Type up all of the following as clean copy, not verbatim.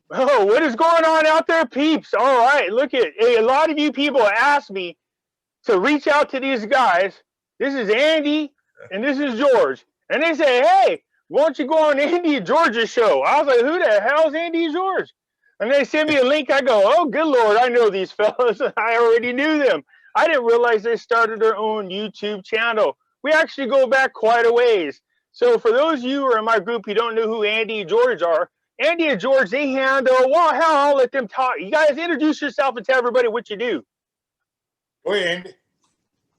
Oh, what is going on out there, peeps? All right, look at a lot of you people asked me to reach out to these guys. This is Andy and this is George. And they say, hey, why don't you go on Andy and George's show? I was like, who the hell's Andy and George? And they send me a link. I go, oh, good Lord, I know these fellas. I already knew them. I didn't realize they started their own YouTube channel. We actually go back quite a ways. So for those of you who are in my group who don't know who Andy and George are, Andy and George, they handle, well, hell, I'll let them talk. You guys introduce yourself and tell everybody what you do. Go ahead, Andy.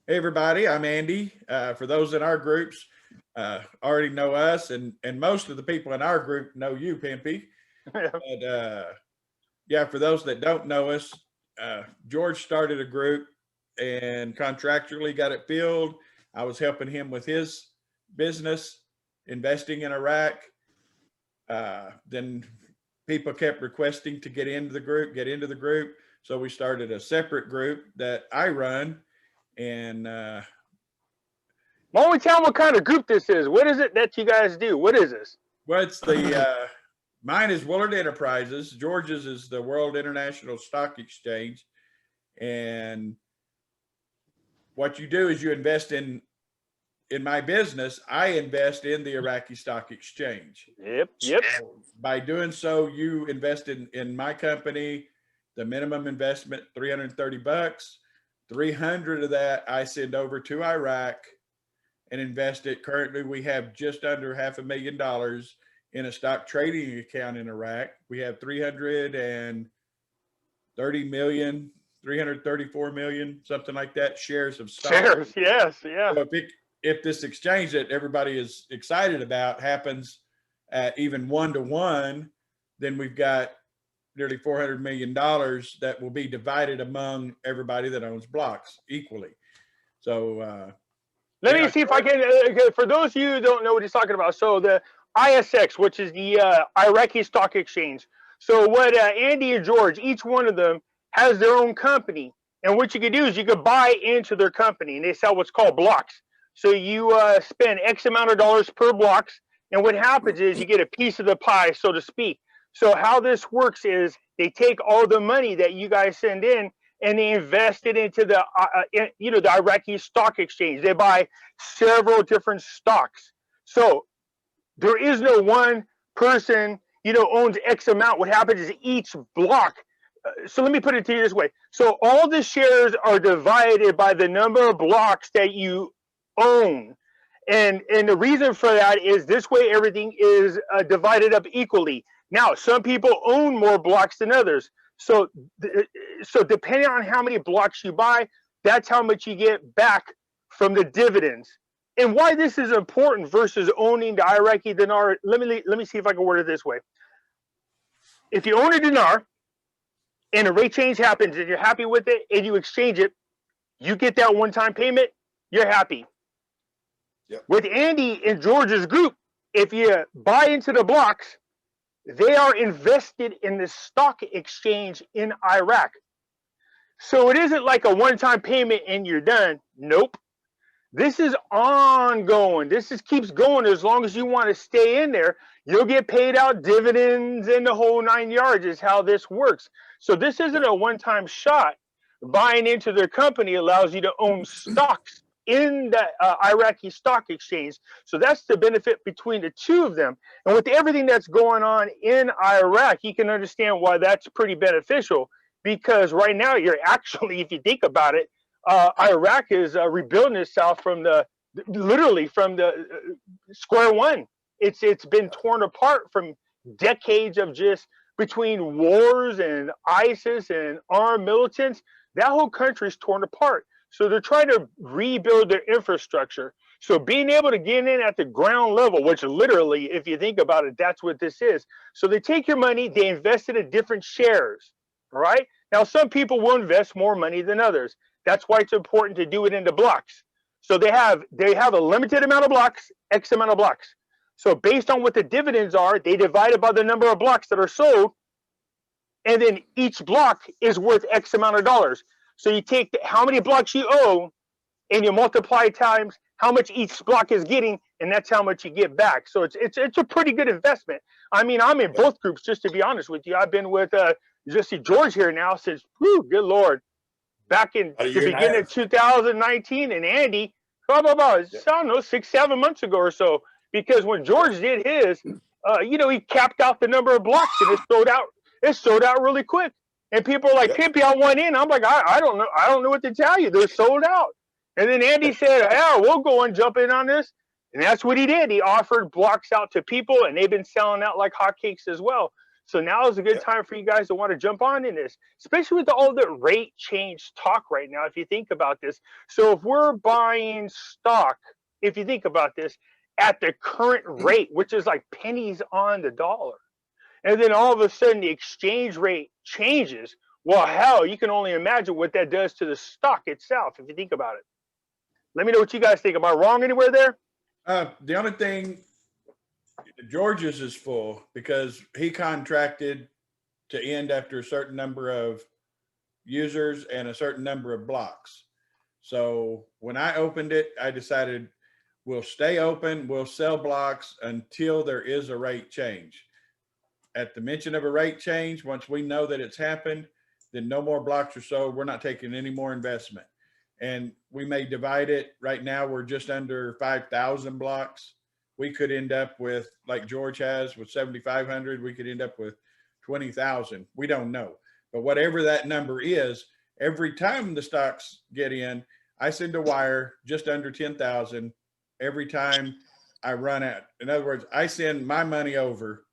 Hey everybody, I'm Andy. For those in our groups already know us, and most of the people in our group know you, Pimpy. But yeah, for those that don't know us, George started a group and contractually got it filled. I was helping him with his business, investing in Iraq. Then people kept requesting to get into the group. So we started a separate group that I run. And why don't we tell them what kind of group this is? What is it that you guys do? What is this? Well, it's the mine is Willard Enterprises. George's is the World International Stock Exchange. And what you do is you invest in my business. I invest in the Iraqi Stock Exchange. Yep. So by doing so, you invest in my company. The minimum investment, $330. 300 of that I send over to Iraq and invest it. Currently, we have just under $500,000 in a stock trading account in Iraq. We have 334 million, something like that, shares of stock. Shares, yes, yeah. So if this exchange that everybody is excited about happens at even 1-to-1, then we've got nearly $400 million that will be divided among everybody that owns blocks equally. So let me see if I can, for those of you who don't know what he's talking about, so the ISX, which is the Iraqi Stock Exchange. So what Andy and George, each one of them has their own company. And what you can do is you can buy into their company, and they sell what's called blocks. So you spend X amount of dollars per blocks. And what happens is you get a piece of the pie, so to speak. So how this works is they take all the money that you guys send in and they invest it into the, the Iraqi Stock Exchange. They buy several different stocks. So there is no one person, owns X amount. What happens is each block. So let me put it to you this way. So all the shares are divided by the number of blocks that you own. And the reason for that is this way everything is divided up equally. Now, some people own more blocks than others. So depending on how many blocks you buy, that's how much you get back from the dividends. And why this is important versus owning the Iraqi dinar, let me see if I can word it this way. If you own a dinar and a rate change happens and you're happy with it and you exchange it, you get that one-time payment, you're happy. Yep. With Andy and George's group, if you buy into the blocks, they are invested in the stock exchange in Iraq. So it isn't like a one-time payment and you're done. Nope. This is ongoing. This keeps going as long as you want to stay in there. You'll get paid out dividends and the whole 9 yards is how this works. So this isn't a one-time shot. Buying into their company allows you to own stocks in the Iraqi Stock Exchange. So that's the benefit between the two of them. And with everything that's going on in Iraq, you can understand why that's pretty beneficial, because right now you're actually, if you think about it, Iraq is rebuilding itself literally from the square one. It's been torn apart from decades of just between wars and ISIS and armed militants. That whole country is torn apart. So they're trying to rebuild their infrastructure. So being able to get in at the ground level, which literally, if you think about it, that's what this is. So they take your money, they invest it in different shares, all right? Now, some people will invest more money than others. That's why it's important to do it into blocks. So they have a limited amount of blocks, X amount of blocks. So based on what the dividends are, they divide it by the number of blocks that are sold, and then each block is worth X amount of dollars. So you take how many blocks you own and you multiply times how much each block is getting, and that's how much you get back. So it's a pretty good investment. I mean, I'm in both groups, just to be honest with you. I've been with just see George here now since, whew, good Lord, back in About a the year and a beginning of half. 2019, and Andy, blah, blah, blah, I don't know, 6-7 months ago or so. Because when George did his, he capped out the number of blocks, and it sold out. It sold out really quick. And people are like, Yep. Pimpy, I went in. I'm like, I don't know. I don't know what to tell you. They're sold out. And then Andy said, yeah, we'll go and jump in on this. And that's what he did. He offered blocks out to people, and they've been selling out like hotcakes as well. So now is a good Yep. time for you guys to want to jump on in this, especially with all the rate change talk right now, if you think about this. So if we're buying stock, if you think about this, at the current rate, which is like pennies on the dollar, and then all of a sudden the exchange rate changes, well, hell, you can only imagine what that does to the stock itself, if you think about it. Let me know what you guys think. Am I wrong anywhere there? The only thing, George's is full because he contracted to end after a certain number of users and a certain number of blocks. So when I opened it, I decided we'll stay open, we'll sell blocks until there is a rate change. At the mention of a rate change, once we know that it's happened, then no more blocks are sold. We're not taking any more investment. And we may divide it. Right now, we're just under 5,000 blocks. We could end up with, like George has, with 7,500. We could end up with 20,000. We don't know. But whatever that number is, every time the stocks get in, I send a wire just under 10,000 every time I run out. In other words, I send my money over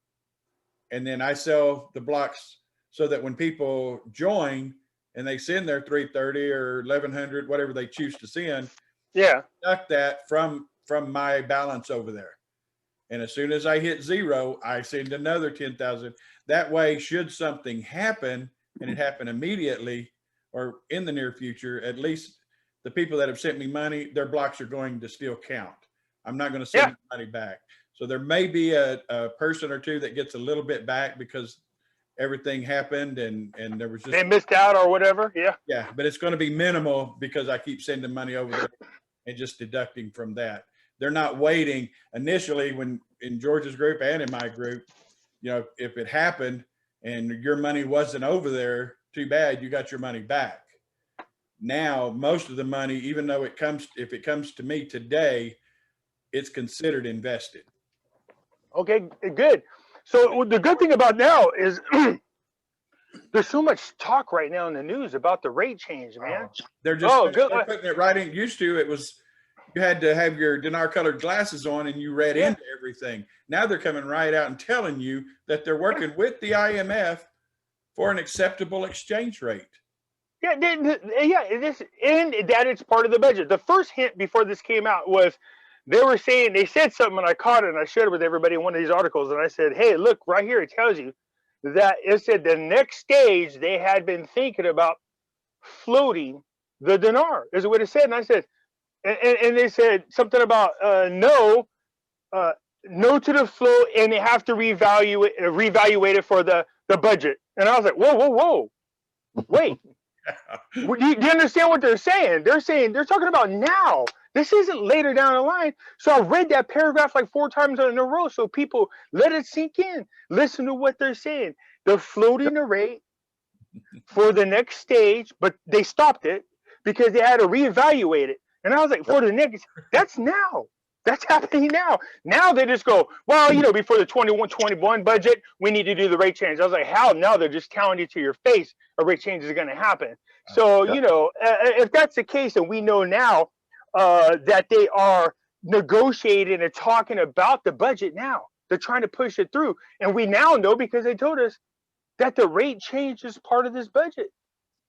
and then I sell the blocks so that when people join and they send their 330 or 1,100, whatever they choose to send, Yeah. deduct that from my balance over there. And as soon as I hit zero, I send another 10,000. That way, should something happen and it happen immediately or in the near future, at least the people that have sent me money, their blocks are going to still count. I'm not going to send money back. So there may be a person or two that gets a little bit back because everything happened and there was just they missed out or whatever. Yeah. Yeah, but it's going to be minimal because I keep sending money over there and just deducting from that. They're not waiting initially when in George's group and in my group, if it happened and your money wasn't over there, too bad, you got your money back. Now, most of the money, even though if it comes to me today, it's considered invested. Okay, good. So the good thing about now is there's so much talk right now in the news about the rate change, man. They're just they're putting it right in. Used to, it was you had to have your dinar colored glasses on and you read into everything. Now they're coming right out and telling you that they're working with the IMF for an acceptable exchange rate. Yeah, it is, and that it's part of the budget. The first hint before this came out was they said something and I caught it and I shared it with everybody in one of these articles and I said, hey, look right here, it tells you that it said the next stage they had been thinking about floating the dinar is what it said. And I said, and they said something about no to the float, and they have to reevaluate it for the budget. And I was like, whoa, wait. Do you understand what they're saying? They're talking about now. This isn't later down the line. So I read that paragraph like 4 times in a row. So people let it sink in. Listen to what they're saying. They're floating the rate for the next stage, but they stopped it because they had to reevaluate it. And I was like, for the next, that's now. That's happening now. Now they just go, well, before the 21 budget, we need to do the rate change. I was like, how? Now they're just telling you to your face a rate change is going to happen. So, if that's the case, and we know now that they are negotiating and talking about the budget now, they're trying to push it through. And we now know because they told us that the rate change is part of this budget.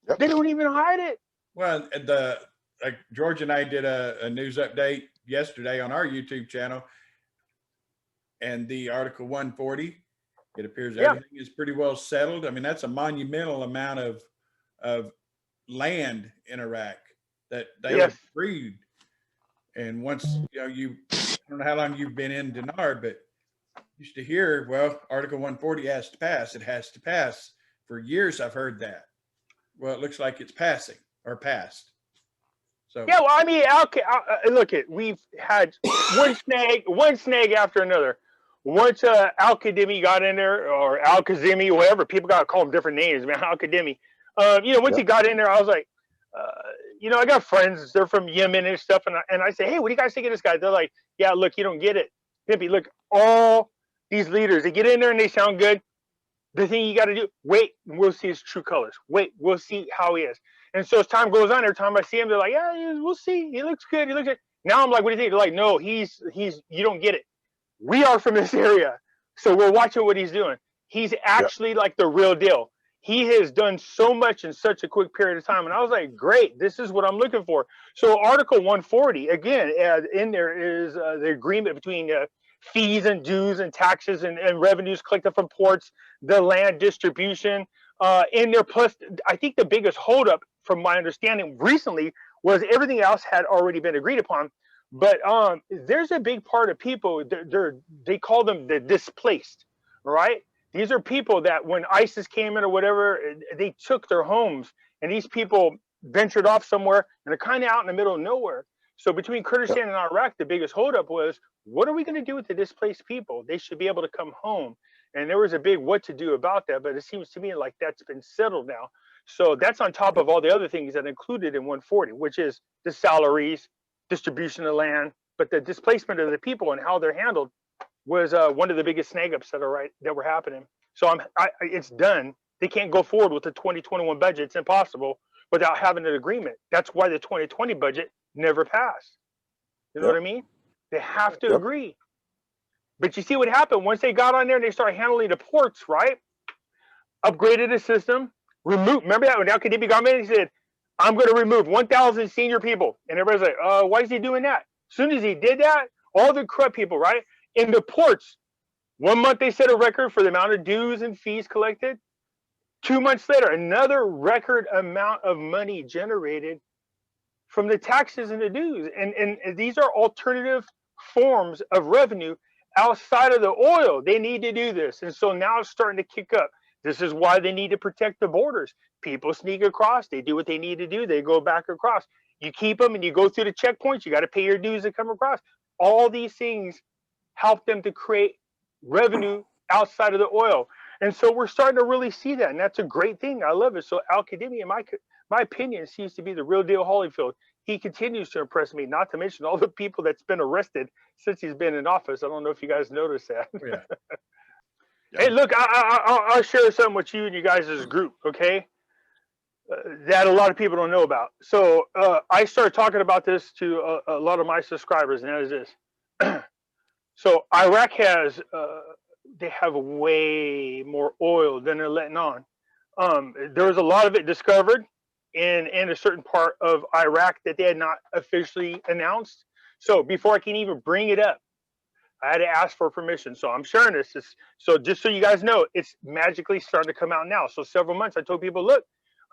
Yep. They don't even hide it. Well, like George and I did a news update yesterday on our YouTube channel, and the Article 140, it appears everything is pretty well settled. I mean, that's a monumental amount of land in Iraq that they have freed. And once, I don't know how long you've been in Dinar, but used to hear, well, Article 140 has to pass. It has to pass. For years, I've heard that. Well, it looks like it's passing or passed. So Yeah, well, I mean, look, we've had one snag after another. Once Al-Kadimi got in there, or Al-Kazimi, whatever, people got to call him different names, man. Al-Kadimi. Once he got in there, I was like, I got friends. They're from Yemen and stuff, and I say, hey, what do you guys think of this guy? They're like, yeah, look, you don't get it, Pimpy. Look, all these leaders, they get in there and they sound good. The thing you got to do, wait, and we'll see his true colors. Wait, we'll see how he is. And so as time goes on, every time I see him, they're like, yeah, we'll see. He looks good. He looks good. Now I'm like, what do you think? They're like, no, he's, you don't get it. We are from this area. So we're watching what he's doing. He's actually like the real deal. He has done so much in such a quick period of time. And I was like, great, this is what I'm looking for. So Article 140, again, in there is the agreement between fees and dues and taxes and revenues collected from ports, the land distribution in there. Plus, I think the biggest holdup, from my understanding recently, was everything else had already been agreed upon. But there's a big part of people, they call them the displaced, right? These are people that when ISIS came in or whatever, they took their homes, and these people ventured off somewhere, and they're kind of out in the middle of nowhere. So between Kurdistan and Iraq, the biggest holdup was, what are we going to do with the displaced people? They should be able to come home. And there was a big what to do about that, but it seems to me like that's been settled now. So that's on top of all the other things that are included in 140, which is the salaries, distribution of land, but the displacement of the people and how they're handled was one of the biggest snag ups that were happening. So it's done. They can't go forward with the 2021 budget. It's impossible without having an agreement. That's why the 2020 budget never passed. You know what I mean? They have to agree. But you see what happened once they got on there and they started handling the ports, right? Upgraded the system, remember that when Al-Kadimi got in, he said, I'm going to remove 1,000 senior people. And everybody's like, why is he doing that? As soon as he did that, all the corrupt people, right? In the ports, 1 month they set a record for the amount of dues and fees collected. 2 months later, another record amount of money generated from the taxes and the dues. And these are alternative forms of revenue outside of the oil. They need to do this. And so now it's starting to kick up. This is why they need to protect the borders. People sneak across. They do what they need to do. They go back across. You keep them and you go through the checkpoints. You got to pay your dues to come across. All these things help them to create revenue outside of the oil. And so we're starting to really see that. And that's a great thing. I love it. So Al-Kadimi, in my opinion, seems to be the real deal Holyfield. He continues to impress me, not to mention all the people that's been arrested since he's been in office. I don't know if you guys noticed that. Yeah. Hey, look, I'll share something with you and you guys' group, okay? That a lot of people don't know about. So I started talking about this to a lot of my subscribers, and that is this. So Iraq has, they have way more oil than they're letting on. There was a lot of it discovered in a certain part of Iraq that they had not officially announced. So before I can even bring it up, I had to ask for permission. So I'm sharing this. So just so you guys know, it's magically starting to come out now. So several months I told people, look,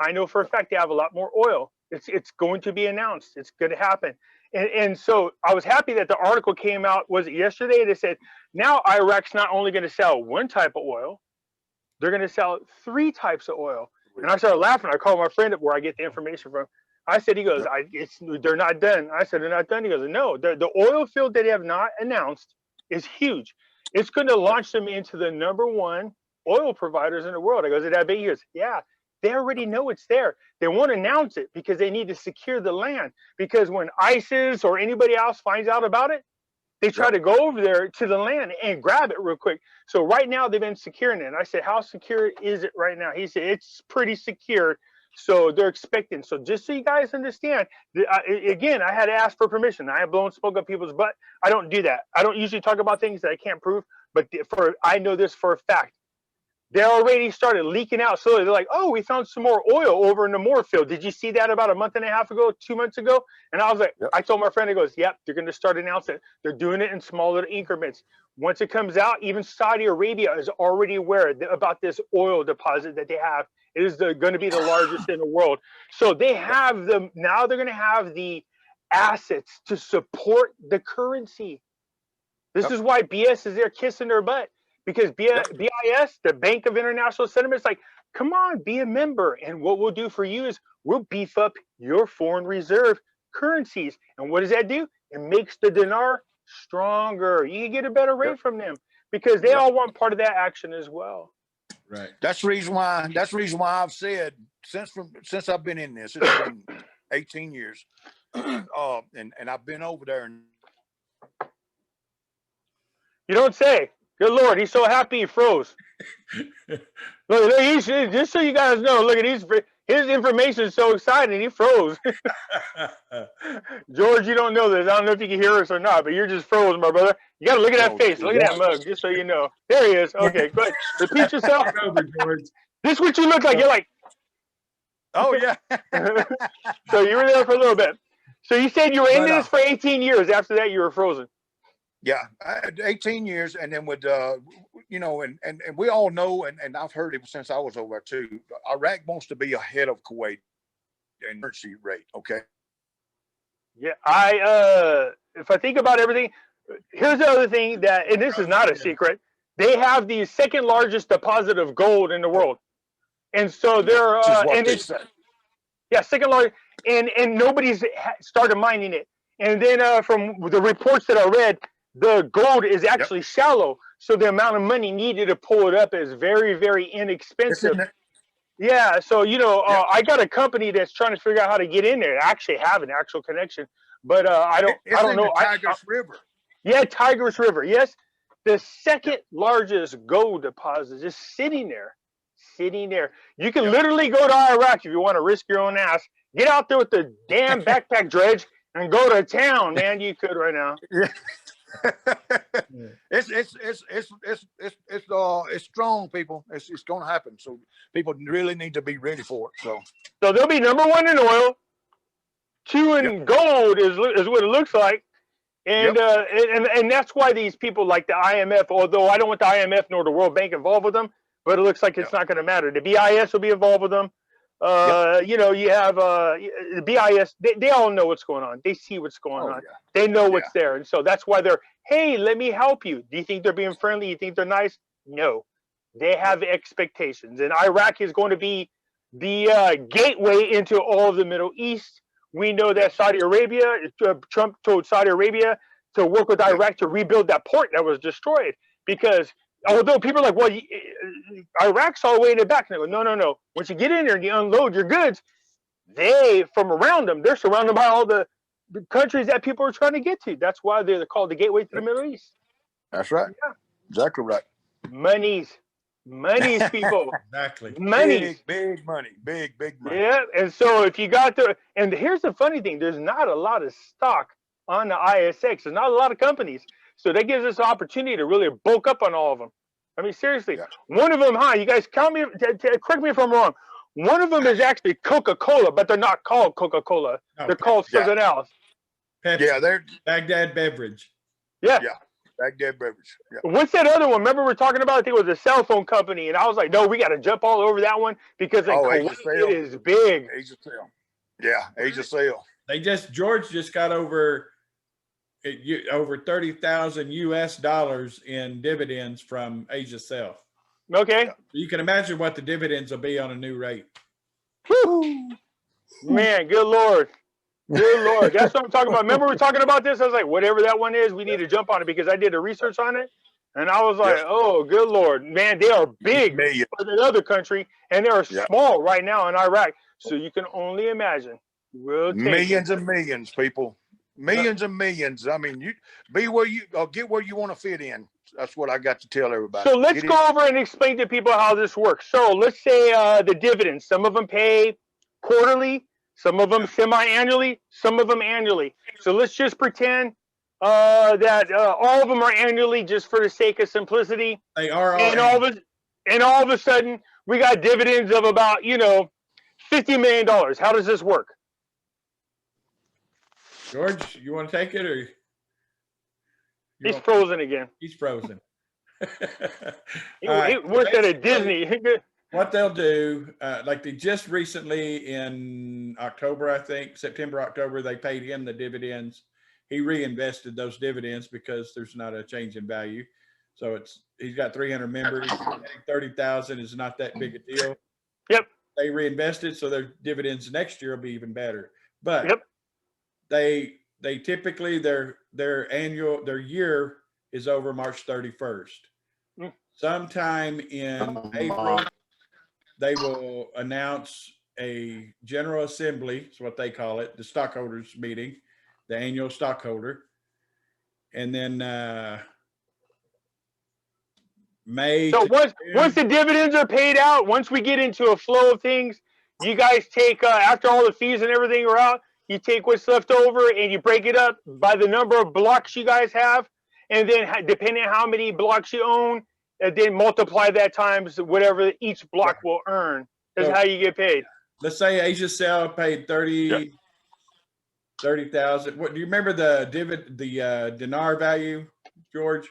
I know for a fact they have a lot more oil. It's going to be announced. It's going to happen. And so I was happy that the article came out, was it yesterday? They said, now Iraq's not only going to sell one type of oil, they're going to sell 3 types of oil. And I started laughing. I called my friend up where I get the information from. I said, he goes, they're not done. I said, they're not done. He goes, no, the oil field that they have not announced is huge. It's going to launch them into the #1 oil providers in the world. I goes, is that big? He goes, yeah, they already know it's there. They won't announce it because they need to secure the land. Because when ISIS or anybody else finds out about it, they try to go over there to the land and grab it real quick. So right now they've been securing it. And I said, how secure is it right now? He said, it's pretty secure. So they're expecting. So just so you guys understand, again, I had to ask for permission. I have blown smoke up people's butt. I don't do that. I don't usually talk about things that I can't prove, but I know this for a fact. They already started leaking out slowly. They're like, oh, we found some more oil over in the Moore field. Did you see that about a month and a half ago, 2 months ago? And I was like, I told my friend, he goes, yep, they're going to start announcing it. They're doing it in small little increments. Once it comes out, even Saudi Arabia is already aware about this oil deposit that they have. It is going to be the largest in the world. So they have now they're going to have the assets to support the currency. This is why BS is there kissing their butt. Because BIS, the Bank of International Settlements, like, come on, be a member. And what we'll do for you is we'll beef up your foreign reserve currencies. And what does that do? It makes the dinar stronger. You can get a better rate from them because they all want part of that action as well. Right. That's the reason why. That's the reason why I've said since I've been in this. It's been 18 years, and I've been over there. And You don't say. Good Lord, he's so happy he froze. Look, he's, just so you guys know, look at his information is so exciting, he froze. George, you don't know this. I don't know if you can hear us or not, but you're just froze, my brother. You got to look at that face. Look at that mug, just so you know. There he is. Okay, go ahead. Repeat yourself. Over, George. This is what you look like. You're like. oh yeah. So you were there for a little bit. So you said you were into this for 18 years. After that, you were frozen. Yeah, I had 18 years, and then with you know, and we all know, and I've heard it since I was over there too. Iraq wants to be ahead of Kuwait in currency rate. Okay. Yeah, if I think about everything, here's the other thing that, and this is not a secret, they have the second largest deposit of gold in the world, and so they're and it's second largest, and nobody's started mining it, and then from the reports that I read, the gold is actually shallow, so the amount of money needed to pull it up is very, very inexpensive. Yeah, so you know, I got a company that's trying to figure out how to get in there. I actually have an actual connection, but I don't know. Tigris River. Yeah, Tigris River. Yes, the second largest gold deposit is sitting there. You can literally go to Iraq if you want to risk your own ass. Get out there with the damn backpack dredge and go to town, man. You could right now. Yeah. It's strong, people. It's going to happen. So people really need to be ready for it. So they'll be number one in oil, two in gold is what it looks like, and and that's why these people like the IMF. Although I don't want the IMF nor the World Bank involved with them, but it looks like it's not going to matter. The BIS will be involved with them. You know, you have the BIS. They all know what's going on. They see what's going on. Yeah. They know what's there, and so that's why they're. Hey, let me help you. Do you think they're being friendly? You think they're nice? No, they have expectations, and Iraq is going to be the gateway into all of the Middle East. We know that Saudi Arabia, Trump told Saudi Arabia to work with Iraq to rebuild that port that was destroyed because. Although people are like, well, Iraq's all the way in the back. And they go, no. Once you get in there and you unload your goods, from around them, they're surrounded by all the countries that people are trying to get to. That's why they're called the gateway to the Middle East. That's right. Yeah. Exactly right. Monies, people. Exactly. Monies. Big money. Big money. Yeah. And so if you got and here's the funny thing, there's not a lot of stock on the ISX. There's not a lot of companies. So that gives us an opportunity to really bulk up on all of them. I mean, seriously, one of them, you guys count me, correct me if I'm wrong. One of them is actually Coca-Cola, but they're not called Coca-Cola. They're called something else. Pepsi. Yeah, they're Baghdad Beverage. Yeah. Baghdad Beverage. Yeah. What's that other one? Remember we're talking about? I think it was a cell phone company, and I was like, no, we got to jump all over that one because it is big. Asia Sale. Yeah, Asia Sale. George just got over 30,000 US dollars in dividends from Asia Self. Okay. You can imagine what the dividends will be on a new rate. Whew. Man, good Lord. Good Lord. That's what I'm talking about. Remember we were talking about this? I was like, whatever that one is, we need to jump on it because I did the research on it. And I was like, oh, good Lord. Man, they are big for the other country, and they are small right now in Iraq. So you can only imagine. Millions and millions, people. Millions and millions. I mean, you get where you want to fit in. That's what I got to tell everybody. So let's go over and explain to people how this works. So let's say the dividends. Some of them pay quarterly, some of them semi-annually, some of them annually. So let's just pretend that all of them are annually, just for the sake of simplicity. They are. And all of a sudden, we got dividends of about $50 million. How does this work? George, you want to take it or? He's frozen again. He's frozen. He worked at a Disney. What they'll do, like they just recently in October, I think, September, October, they paid him the dividends. He reinvested those dividends because there's not a change in value. So he's got 300 members. 30,000 is not that big a deal. Yep. They reinvested, so their dividends next year will be even better. But they typically their year is over March 31st. Mm. Sometime in April, they will announce a general assembly, is what they call it, the stockholders meeting, the annual stockholder. And then May. So once the dividends are paid out, once we get into a flow of things, you guys take after all the fees and everything are out, you take what's left over and you break it up by the number of blocks you guys have, and then depending on how many blocks you own, and then multiply that times whatever each block will earn. That's how you get paid. Let's say Asia Cell paid 30,000. What do you remember the dinar value, George?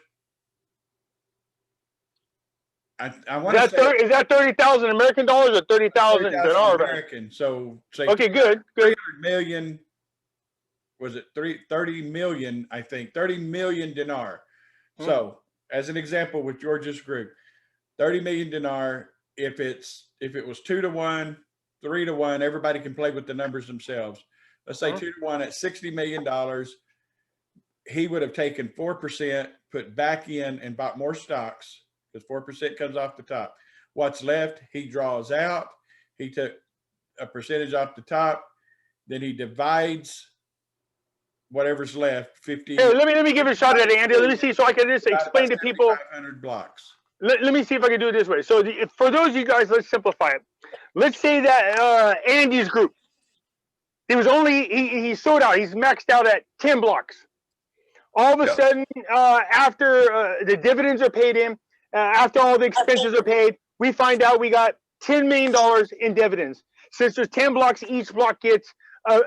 I want to say Is that 30,000 American dollars or 30,000 dinar American? So say okay, good. 300 million. Was it 30 million? I think 30 million dinar. Hmm. So as an example, with George's group, 30 million dinar. If it was 2-to-1, 3-to-1, everybody can play with the numbers themselves. Let's say 2-to-1 at $60 million. He would have taken 4%, put back in, and bought more stocks because 4% comes off the top. What's left, he draws out. He took a percentage off the top. Then he divides whatever's left. 50. Hey, let me give it a shot at it, Andy. Let me see so I can just explain to people. 500 blocks. Let me see if I can do it this way. So for those of you guys, let's simplify it. Let's say that Andy's group, he sold out. He's maxed out at 10 blocks. All of a sudden, after the dividends are paid in, after all the expenses are paid, we find out we got $10 million in dividends. Since there's 10 blocks, each block gets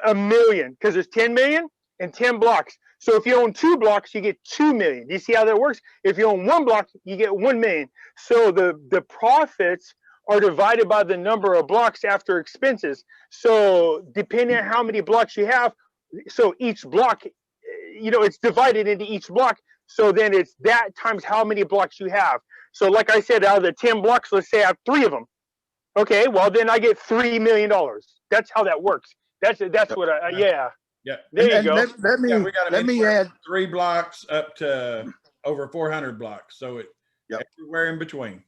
a million because there's 10 million and 10 blocks. So if you own 2 blocks, you get 2 million. Do you see how that works? If you own 1 block, you get 1 million. So the profits are divided by the number of blocks after expenses. So depending on how many blocks you have, so each block, it's divided into each block. So then it's that times how many blocks you have. So like I said, out of the 10 blocks, let's say I have 3 of them. Okay, well then I get $3 million. That's how that works. That's what yeah. Yeah. There you go. Let me add 3 blocks up to over 400 blocks. So everywhere in between.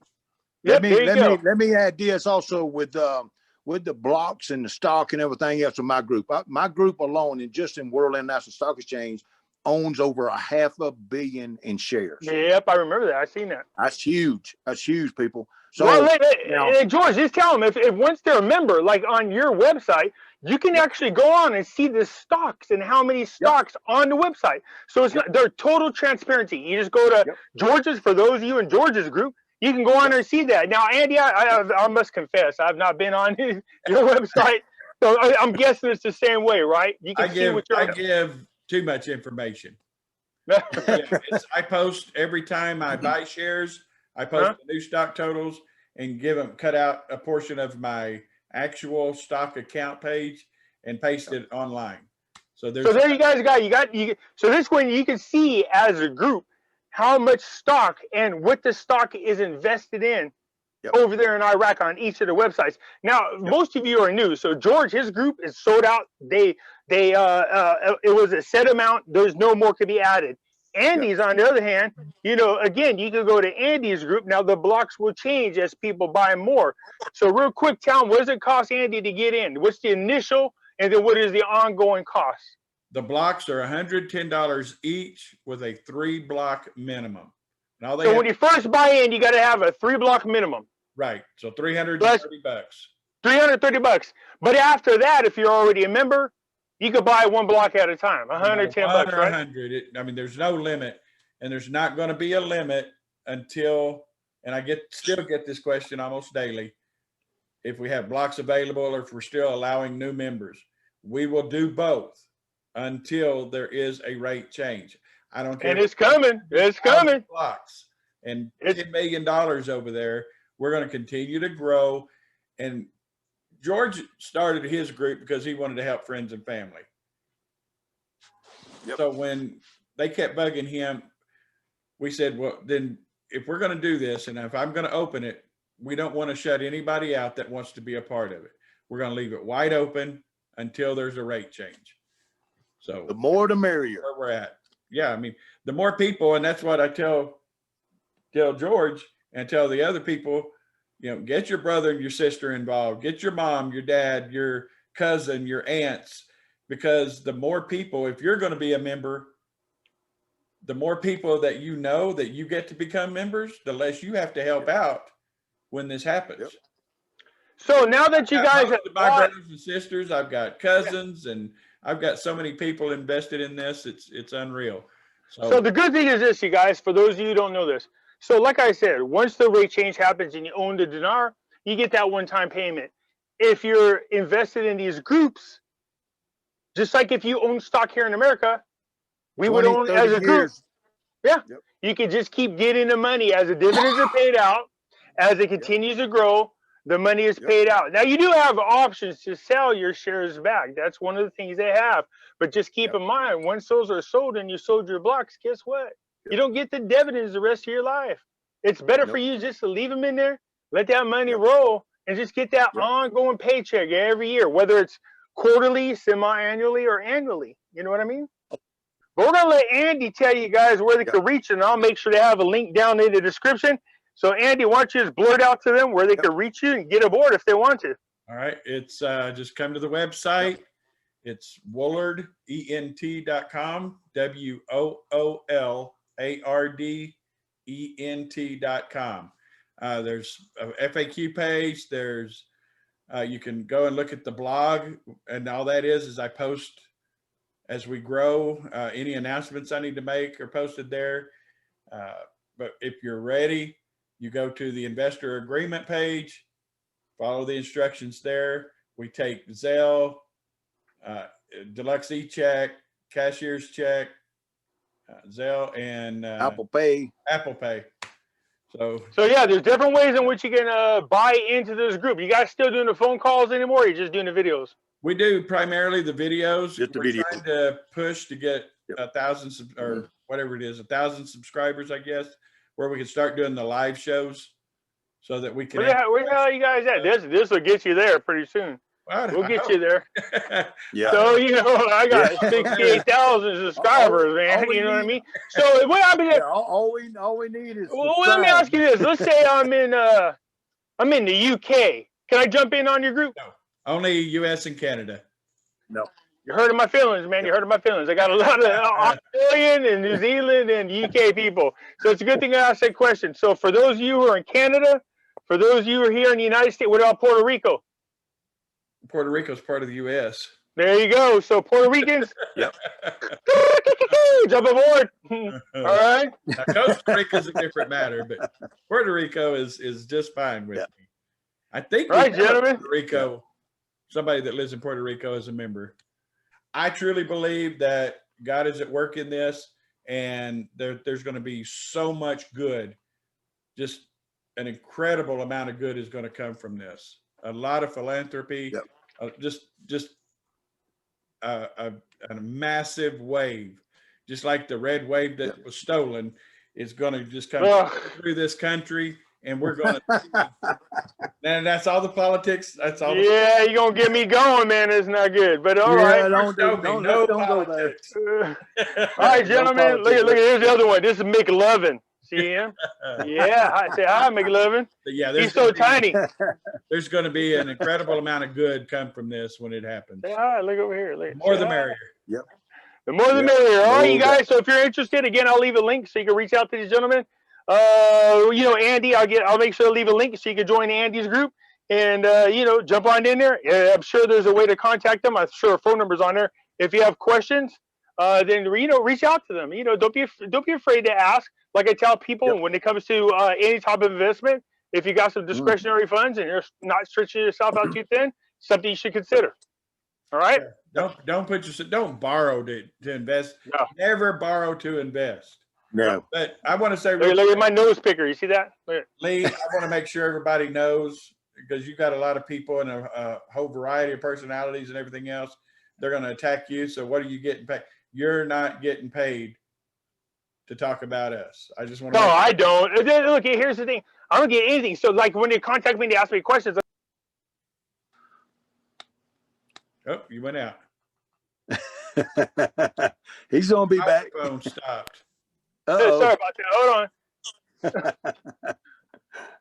Let me add this also with the blocks and the stock and everything else in my group. My group alone, and just in World International Stock Exchange, owns over $500 million in shares. Yep, I remember that. I've seen that. That's huge. That's huge, people. So, George, just tell them if once they're a member, like on your website, you can actually go on and see the stocks and how many stocks on the website. So it's not, they're total transparency. You just go to George's, for those of you in George's group, you can go on there and see that. Now, Andy, I must confess, I've not been on your website, so I'm guessing it's the same way, right? You can see what you're. I give too much information. I post every time I buy shares. I post the new stock totals and cut out a portion of my actual stock account page and paste it online. So there you guys got so this way you can see as a group how much stock and what the stock is invested in over there in Iraq on each of the websites. Now, most of you are new. So George, his group is sold out. It was a set amount. There's no more to be added. Andy's, on the other hand, again, you can go to Andy's group. Now the blocks will change as people buy more. So real quick, tell them, what does it cost Andy to get in? What's the initial, and then what is the ongoing cost? The blocks are $110 each with a 3-block minimum. So when you first buy in, you got to have a 3-block minimum. Right. So $330. $330. But after that, if you're already a member, you could buy 1 block at a time. $110, right? 100. There's no limit, and there's not going to be a limit until, and I still get this question almost daily, if we have blocks available or if we're still allowing new members. We will do both until there is a rate change. I don't care. And it's coming. It's coming. Blocks and $10 million over there. We're going to continue to grow. And George started his group because he wanted to help friends and family. So when they kept bugging him, we said, well, then if we're going to do this, and if I'm going to open it, we don't want to shut anybody out that wants to be a part of it. We're going to leave it wide open until there's a rate change. So The more the merrier. where we're at. Yeah, I mean, the more people, and that's what I tell George and tell the other people, you know, get your brother and your sister involved, get your mom, your dad, your cousin, your aunts, because the more people, if you're going to be a member, the more people that you know that you get to become members, the less you have to help out when this happens. Yep. So now that you guys have my brothers and sisters, I've got cousins, and I've got so many people invested in this. It's unreal. So the good thing is this, you guys, for those of you who don't know this. So like I said, once the rate change happens and you own the dinar, you get that one-time payment. If you're invested in these groups, just like if you own stock here in America, we would own as a group. Yeah. Yep. You could just keep getting the money as the dividends are paid out, as it continues to grow, the money is paid out. Now you do have options to sell your shares back. That's one of the things they have. But just keep in mind, once those are sold and you sold your blocks, guess what? You don't get the dividends the rest of your life. It's better for you just to leave them in there, let that money roll, and just get that ongoing paycheck every year, whether it's quarterly, semi-annually, or annually. You know what I mean? But we're going to let Andy tell you guys where they can reach, and I'll make sure to have a link down in the description. So, Andy, why don't you just blurt out to them where they can reach you and get aboard if they want to. All right. It's just come to the website. It's Woolard, ENT.com, WOOLARDENT.com. There's a FAQ page. There's you can go and look at the blog, and all that is I post as we grow. Any announcements I need to make are posted there. But if you're ready, you go to the investor agreement page, follow the instructions there. We take Zelle, deluxe e-check, cashier's check, Zelle, and Apple Pay. So yeah, there's different ways in which you can buy into this group. You guys still doing the phone calls anymore, or are you just doing the videos? we do primarily the videos. Just the We're video. trying to push to get 1,000 or whatever it is, 1,000 subscribers, I guess, where we can start doing the live shows so that we can. Where the hell are you guys at? This will get you there pretty soon. We'll get you there. So, you know, I got 68,000 subscribers, man. You know what I mean? So, what I mean, all we need is. well, let me ask you this. Let's say I'm in the UK. Can I jump in on your group? No, only US and Canada. No. You hurting my feelings, man. You hurting my feelings. I got a lot of Australian and New Zealand and UK people. So it's a good thing I asked that question. So for those of you who are in Canada, for those of you who are here in the United States, what about Puerto Rico? Puerto Rico is part of the US. There you go. So Puerto Ricans, jump aboard. All right. Now, Costa Rica is a different matter, but Puerto Rico is just fine with me. I think gentlemen. Puerto Rico, somebody that lives in Puerto Rico is a member. I truly believe that God is at work in this, and there's going to be so much good. Just an incredible amount of good is going to come from this. A lot of philanthropy, just a massive wave, just like the red wave that was stolen, is going to just come through this country. And we're going to, and that's all the politics. That's all. Yeah, you're going to get me going, man. It's not good, but all right. Don't go there. All right, gentlemen. Look at here's the other one. This is McLovin. See him? Yeah. I say hi, McLovin. Yeah, he's so tiny. There's going to be an incredible amount of good come from this when it happens. Say hi. Look over here. Look. The more the merrier. Yep. The more the merrier. All right, you guys. So if you're interested, again, I'll leave a link so you can reach out to these gentlemen. You know, Andy, I'll make sure to leave a link so you can join Andy's group and, you know, jump on in there. I'm sure there's a way to contact them. I'm sure a phone number's on there. If you have questions, then, you know, reach out to them. You know, don't be afraid to ask. Like I tell people, when it comes to any type of investment, if you got some discretionary funds and you're not stretching yourself out too thin, something you should consider. All right. Don't borrow to invest. No. Never borrow to invest. No. But I want to say, look at my nose picker. You see that? Lee, I want to make sure everybody knows, because you've got a lot of people and a whole variety of personalities and everything else. They're going to attack you. So what are you getting paid? You're not getting paid to talk about us. I just want to. No, I don't. Look, here's the thing. I don't get anything. So like when they contact me, they ask me questions. Oh, you went out. He's gonna be back. Phone stopped. Uh-oh. Sorry about that. Hold on.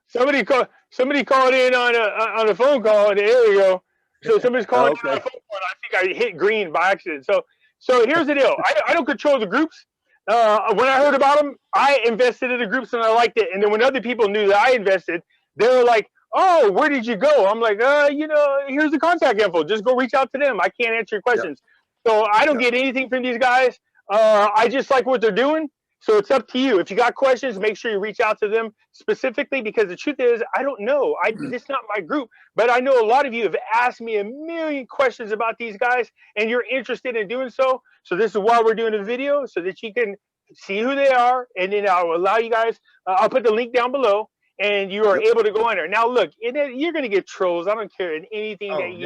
Somebody called in on a phone call. And there we go. So somebody's calling in on a phone call. And I think I hit green by accident. So here's the deal. I don't control the groups. When I heard about them, I invested in the groups and I liked it. And then when other people knew that I invested, they were like, "Oh, where did you go?" I'm like, here's the contact info. Just go reach out to them. I can't answer your questions. So I don't get anything from these guys. I just like what they're doing. So it's up to you. If you got questions, make sure you reach out to them specifically, because the truth is, I don't know. This is not my group, but I know a lot of you have asked me a million questions about these guys, and you're interested in doing so. So this is why we're doing a video, so that you can see who they are, and then I'll allow you guys. I'll put the link down below, and you are able to go in there. Now, look, you're going to get trolls. I don't care in anything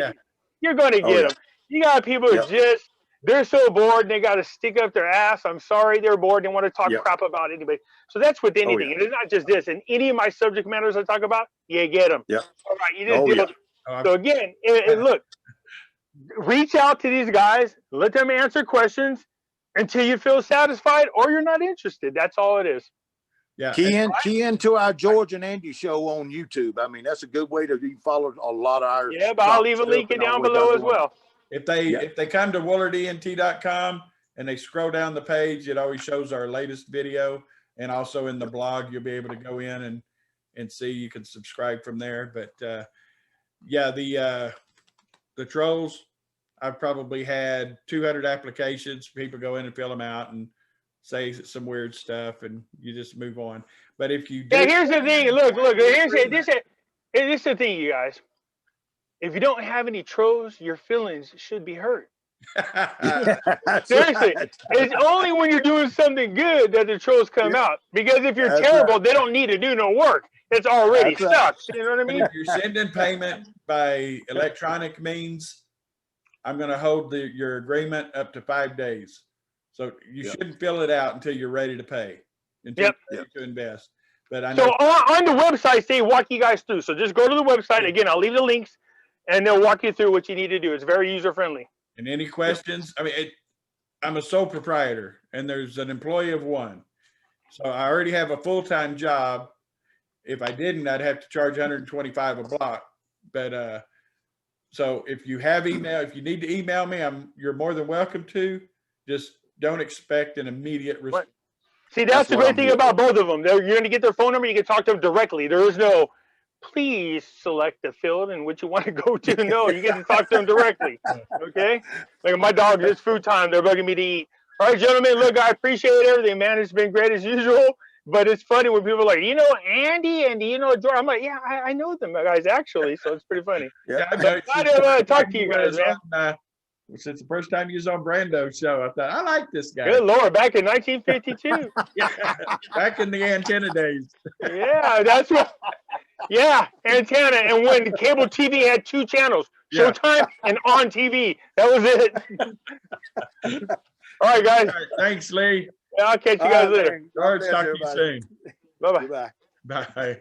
you're going to get them. You got people who they're so bored and they got to stick up their ass. I'm sorry, they're bored. They want to talk crap about anybody. So that's with anything. And it's not just this. In any of my subject matters I talk about, you get them. Yeah. All right. You just deal with them. So again, look, reach out to these guys. Let them answer questions until you feel satisfied or you're not interested. That's all it is. Yeah. Key into our George and Andy show on YouTube. I mean, that's a good way to follow a lot of our. Yeah, but I'll leave a link down below as well. If they come to WillardENT.com and they scroll down the page, it always shows our latest video, and also in the blog you'll be able to go in and see. You can subscribe from there. But the trolls, I've probably had 200 applications. People go in and fill them out and say some weird stuff, and you just move on. But if you here's the thing. Look. This is the thing, you guys. If you don't have any trolls, your feelings should be hurt. Seriously, it's only when you're doing something good that the trolls come out. Because if you're terrible, they don't need to do no work. It's already stuck. You know what I mean? If you're sending payment by electronic means, I'm going to hold your agreement up to 5 days. So you shouldn't fill it out until you're ready to pay, until you're ready to invest. But I know. So on the website, they walk you guys through. So just go to the website. Again, I'll leave the links, and they'll walk you through what you need to do. It's very user-friendly. And any questions? I mean, I'm a sole proprietor, and there's an employee of one. So I already have a full-time job. If I didn't, I'd have to charge $125 a block. But so if you have email, if you need to email me, you're more than welcome to. Just don't expect an immediate response. See, that's the great thing about both of them. You're going to get their phone number. You can talk to them directly. There is no, please select the field in which you want to go to. No, you get to talk to them directly. Okay? Like my dog, it's food time. They're bugging me to eat. All right, gentlemen, look, I appreciate everything, man. It's been great as usual. But it's funny when people are like, Andy, and George. I'm like, yeah, I know them guys, actually. So it's pretty funny. Yeah, I'm glad to talk to you guys, man. Since the first time you was on Brando's show, I thought, I like this guy. Good Lord, back in 1952. Yeah, back in the antenna days. Yeah, that's what. Yeah, antenna. And when cable TV had 2 channels, Showtime and On TV. That was it. All right, guys. All right, thanks, Lee. I'll catch you guys later. George, talk to you soon. Bye-bye. Bye.